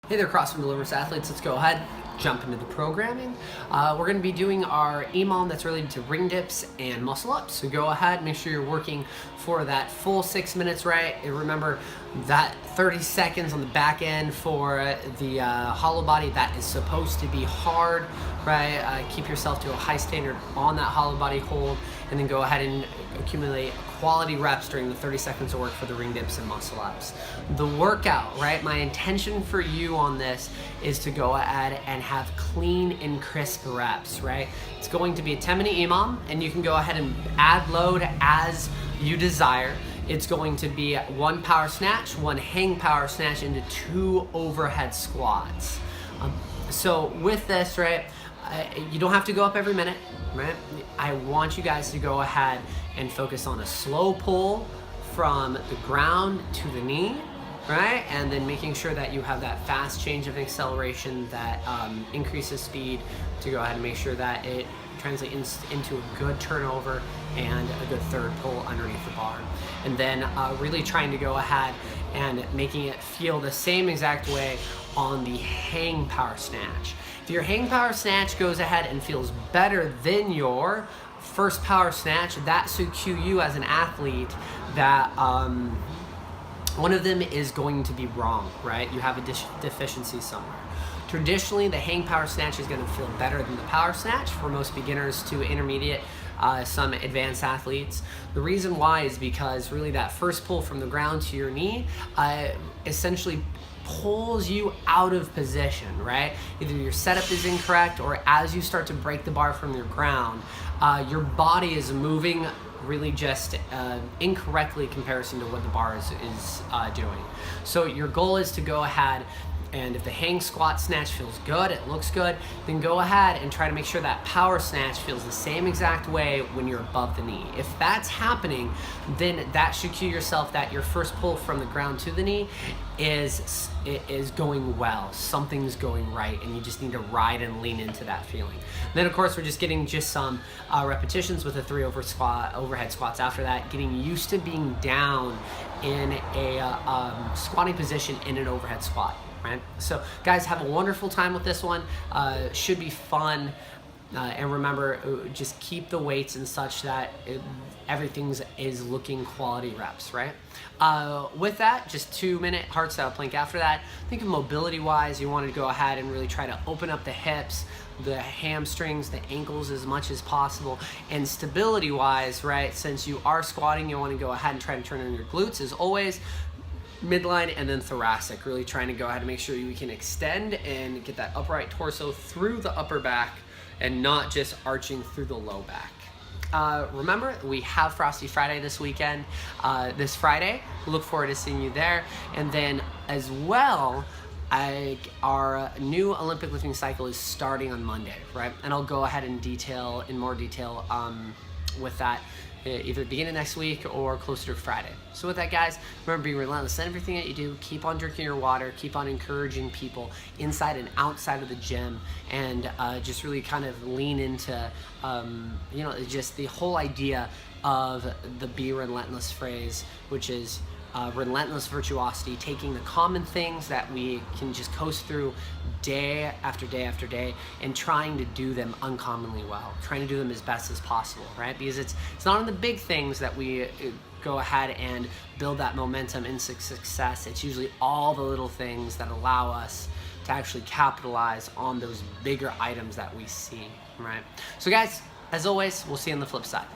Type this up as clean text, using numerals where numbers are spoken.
Hey there, CrossFit Deliverance athletes. Let's go ahead, jump into the programming. We're going to be doing our EMOM that's related to ring dips and muscle ups. So go ahead, make sure you're working for that full 6 minutes, right? And remember that 30 seconds on the back end for the hollow body, that is supposed to be hard, right? Keep yourself to a high standard on that hollow body hold, and then go ahead and accumulate quality reps during the 30 seconds of work for the ring dips and muscle ups. The workout, right? My intention for you on this is to go ahead and have clean and crisp reps, right? It's going to be a 10-minute EMOM, and you can go ahead and add load as you desire. It's going to be 1 power snatch, 1 hang power snatch into 2 overhead squats. So with this, right, you don't have to go up every minute, right? I want you guys to go ahead and focus on a slow pull from the ground to the knee, right? And then making sure that you have that fast change of acceleration that increases speed to go ahead and make sure that it translates into a good turnover and a good third pull underneath the bar. And then really trying to go ahead and making it feel the same exact way on the hang power snatch. If your hang power snatch goes ahead and feels better than your first power snatch, that should cue you as an athlete that one of them is going to be wrong, right? You have a deficiency somewhere. Traditionally, the hang power snatch is going to feel better than the power snatch for most beginners to intermediate, some advanced athletes. The reason why is because really that first pull from the ground to your knee essentially pulls you out of position, right? Either your setup is incorrect, or as you start to break the bar from your ground, your body is moving really just incorrectly in comparison to what the bar is doing. So your goal is to go ahead, and if the hang squat snatch feels good, it looks good, then go ahead and try to make sure that power snatch feels the same exact way when you're above the knee. If that's happening, then that should cue yourself that your first pull from the ground to the knee is going well. Something's going right, and you just need to ride and lean into that feeling. And then of course we're just getting just some repetitions with the 3 overhead squats after that, getting used to being down in a squatting position in an overhead squat. Right? So guys, have a wonderful time with this one. Should be fun. And remember, just keep the weights and such that everything is looking quality reps, right? With that, just 2-minute hard style plank after that. Think of mobility wise, you want to go ahead and really try to open up the hips, the hamstrings, the ankles as much as possible. And stability wise, right, since you are squatting, you want to go ahead and try to turn on your glutes as always. Midline and then thoracic, really trying to go ahead and make sure you can extend and get that upright torso through the upper back and not just arching through the low back. Remember, we have Frosty Friday this weekend, this Friday. Look forward to seeing you there. And then as well, our new Olympic lifting cycle is starting on Monday, right? And I'll go ahead and in more detail with that either beginning next week or closer to Friday. So with that, guys, remember, be relentless in everything that you do. Keep on drinking your water. Keep on encouraging people inside and outside of the gym, and just really kind of lean into, just the whole idea of the be relentless phrase, which is relentless virtuosity, taking the common things that we can just coast through day after day after day and trying to do them uncommonly well, trying to do them as best as possible, right? Because it's not on the big things that we go ahead and build that momentum and success. It's usually all the little things that allow us to actually capitalize on those bigger items that we see, right? So guys, as always, we'll see you on the flip side.